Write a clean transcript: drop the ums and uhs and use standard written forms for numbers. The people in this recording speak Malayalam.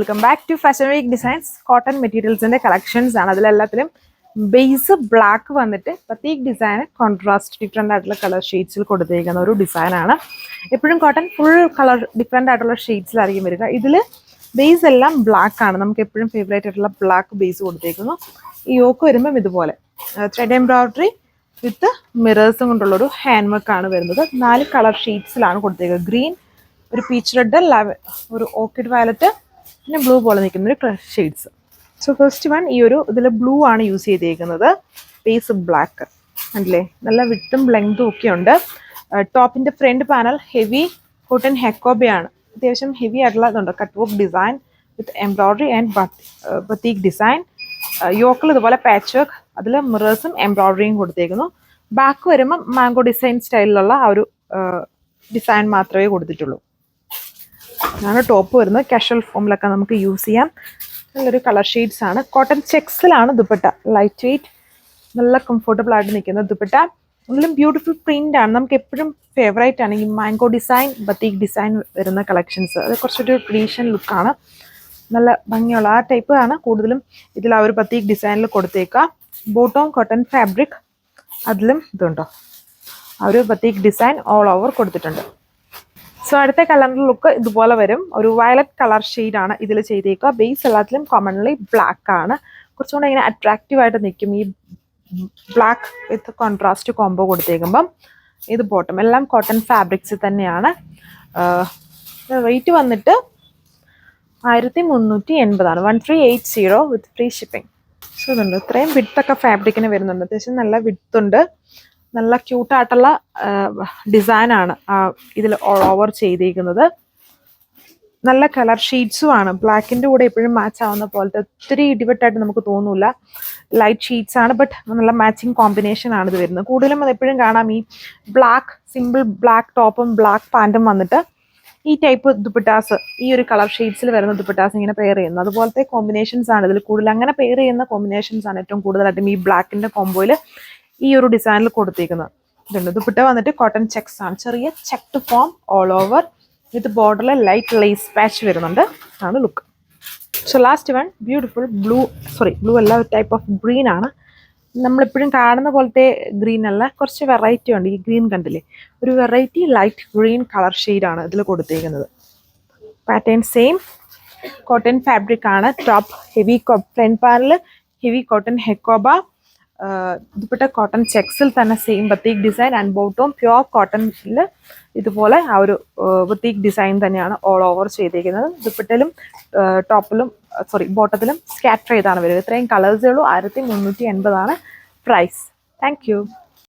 Welcome back to fashion week designs. Cotton മെറ്റീരിയൽസിന്റെ കളക്ഷൻസ് ആണ്. അതിലെല്ലാത്തിലും ബേസ് ബ്ലാക്ക് വന്നിട്ട് ബത്തീക് ഡിസൈൻ കോൺട്രാസ്റ്റ് ഡിഫറെൻ്റ് ആയിട്ടുള്ള കളർ ഷെയ്ഡ്സിൽ കൊടുത്തിരിക്കുന്ന ഒരു ഡിസൈനാണ്. എപ്പോഴും കോട്ടൺ ഫുൾ കളർ ഡിഫറെൻ്റ് ആയിട്ടുള്ള ഷെയ്ഡ്സിലായിരിക്കും വരിക. ഇതിൽ ബേസ് എല്ലാം ബ്ലാക്ക് ആണ്. നമുക്ക് എപ്പോഴും ഫേവറേറ്റ് ആയിട്ടുള്ള ബ്ലാക്ക് ബേസ് കൊടുത്തേക്കുന്നു. ഈ യോക്ക് വരുമ്പം ഇതുപോലെ ത്രെഡ് എംബ്രോയിഡറി വിത്ത് മിറേഴ്സും കൊണ്ടുള്ളൊരു ഹാൻഡ് വർക്ക് ആണ് വരുന്നത്. 4 കളർ ഷെയ്ഡ്സിലാണ് കൊടുത്തേക്കുന്നത്. ഗ്രീൻ, ഒരു പീച്ച് റെഡ്, ഒരു ഓർക്കിഡ് വയലറ്റ്, പിന്നെ ബ്ലൂ പോലെ നിൽക്കുന്ന ഒരു ഷെയ്ഡ്സ്. സോ ഫസ്റ്റ് വൺ ഈ ഒരു ഇതിൽ ബ്ലൂ ആണ് യൂസ് ചെയ്തേക്കുന്നത്. ബേസ് ബ്ലാക്ക് അല്ലേ, നല്ല വിട്ടും ലെങ്തും ഒക്കെ ഉണ്ട്. ടോപ്പിന്റെ ഫ്രണ്ട് പാനൽ ഹെവി കോട്ടൺ ഹെക്കോബയാണ്. അത്യാവശ്യം ഹെവി ആയിട്ടുള്ള ഇതുണ്ട്. Cut work design with embroidery and batik design. യോക്കിൽ ഇതുപോലെ പാച്ച് വർക്ക്, അതിൽ മിറേഴ്സും എംബ്രോയിഡറിയും കൊടുത്തേക്കുന്നു. ബാക്ക് വരുമ്പോൾ മാംഗോ ഡിസൈൻ സ്റ്റൈലിലുള്ള ആ ഒരു ഡിസൈൻ മാത്രമേ കൊടുത്തിട്ടുള്ളൂ. ഇതാണ് ടോപ്പ് വരുന്നത്. കാഷ്വൽ ഫോമിലൊക്കെ നമുക്ക് യൂസ് ചെയ്യാം. നല്ലൊരു കളർ ഷെയ്ഡ്സ് ആണ്. കോട്ടൺ ചെക്സിലാണ് ദുപ്പട്ട. ലൈറ്റ് വെയ്റ്റ്, നല്ല കംഫർട്ടബിൾ ആയിട്ട് നിൽക്കുന്ന ദുപ്പട്ട. അതിലും ബ്യൂട്ടിഫുൾ പ്രിന്റ് ആണ്. നമുക്ക് എപ്പോഴും ഫേവറേറ്റ് ആണ് ഈ മാംഗോ ഡിസൈൻ ബത്തീക് ഡിസൈൻ വരുന്ന കളക്ഷൻസ്. അത് കുറച്ചൊരു ട്രഡീഷണൽ ലുക്കാണ്. നല്ല ഭംഗിയുള്ള ആ ടൈപ്പ് ആണ് കൂടുതലും ഇതിൽ ആ ഒരു ബത്തീക് ഡിസൈനിൽ കൊടുത്തേക്കുക. ബോട്ടം കോട്ടൺ ഫാബ്രിക്, അതിലും ഇതുണ്ടോ ആ ഒരു ബത്തീക് ഡിസൈൻ ഓൾ ഓവർ കൊടുത്തിട്ടുണ്ട്. സോ അടുത്ത കളറിൻ്റെ ലുക്ക് ഇതുപോലെ വരും. ഒരു വയലറ്റ് കളർ ഷെയ്ഡാണ് ഇതിൽ ചെയ്തേക്കുക. ബേസ് എല്ലാത്തിലും കോമൺലി ബ്ലാക്ക് ആണ്. കുറച്ചുകൂടെ ഇങ്ങനെ അട്രാക്റ്റീവ് ആയിട്ട് നിൽക്കും ഈ ബ്ലാക്ക് വിത്ത് കോൺട്രാസ്റ്റ് കോംബോ കൊടുത്തേക്കുമ്പം. ഇത് ബോട്ടം എല്ലാം കോട്ടൺ ഫാബ്രിക്സ് തന്നെയാണ്. റേറ്റ് വന്നിട്ട് 1380 1380 വിത്ത് ഫ്രീ ഷിപ്പിംഗ്. സോ ഇതുണ്ട്. ഇത്രയും വിത്തൊക്കെ ഫാബ്രിക്കിന് വരുന്നുണ്ട്. അത്യാവശ്യം നല്ല വിത്തുണ്ട്. നല്ല ക്യൂട്ടായിട്ടുള്ള ഡിസൈനാണ് ഇതിൽ ഓൾ ഓവർ ചെയ്തിരിക്കുന്നത്. നല്ല കളർ ഷീറ്റ്സും ആണ്. ബ്ലാക്കിൻ്റെ കൂടെ എപ്പോഴും മാച്ച് ആവുന്ന പോലത്തെ ഒത്തിരി ഡിവട്ടായിട്ട് നമുക്ക് തോന്നില്ല. ലൈറ്റ് ഷീറ്റ്സ് ആണ്, ബട്ട് നല്ല മാച്ചിങ് കോമ്പിനേഷൻ ആണ് ഇത് വരുന്നത്. കൂടുതലും അത് എപ്പോഴും കാണാം ഈ ബ്ലാക്ക് സിമ്പിൾ ബ്ലാക്ക് ടോപ്പും ബ്ലാക്ക് പാൻറ്റും വന്നിട്ട് ഈ ടൈപ്പ് ദുപ്പട്ടാസ്, ഈ ഒരു കളർ ഷെയ്ഡ്സിൽ വരുന്ന ദുപ്പട്ടാസ് ഇങ്ങനെ പെയർ ചെയ്യുന്നത്. അതുപോലത്തെ കോമ്പിനേഷൻസ് ആണ് ഇതിൽ കൂടുതൽ. അങ്ങനെ പെയർ ചെയ്യുന്ന കോമ്പിനേഷൻസ് ആണ് ഏറ്റവും കൂടുതലായിട്ടും ഈ ബ്ലാക്കിൻ്റെ കോംബോയിൽ ഈ ഒരു ഡിസൈനിൽ കൊടുത്തേക്കുന്നത്. ഇതുണ്ട്. ദുപ്പട്ട വന്നിട്ട് കോട്ടൺ ചെക്സ് ആണ്. ചെറിയ ചെക്ട് ഫോം ഓൾ ഓവർ വിത്ത് ബോർഡറിൽ ലൈറ്റ് ലേസ് പാച്ച് വരുന്നുണ്ട്. ആണ് look. So last one beautiful blue അല്ല, ഒരു ടൈപ്പ് ഓഫ് ഗ്രീൻ ആണ്. നമ്മളെപ്പോഴും കാണുന്ന പോലത്തെ ഗ്രീൻ അല്ല, കുറച്ച് വെറൈറ്റി ഉണ്ട്. ഈ ഗ്രീൻ കണ്ടില്ലേ, ഒരു വെറൈറ്റി ലൈറ്റ് ഗ്രീൻ കളർ ഷെയ്ഡാണ് ഇതിൽ കൊടുത്തേക്കുന്നത്. പാറ്റേൺ സെയിം കോട്ടൺ ഫാബ്രിക് ആണ്. Top heavy front panel heavy cotton Hakoba. Dupatta cotton ചെക്സിൽ തന്നെ same batik design and bottom pure കോട്ടണിൽ ഇതുപോലെ ആ ഒരു ബത്തീക് ഡിസൈൻ തന്നെയാണ് ഓൾ ഓവർ ചെയ്തിരിക്കുന്നത്. ദുപ്പട്ടയിലും ബോട്ടത്തിലും സ്കാറ്റർ ചെയ്താണ് വരുന്നത്. ഇത്രയും കളേഴ്സേ ഉള്ളൂ. 1380 പ്രൈസ്. Thank you.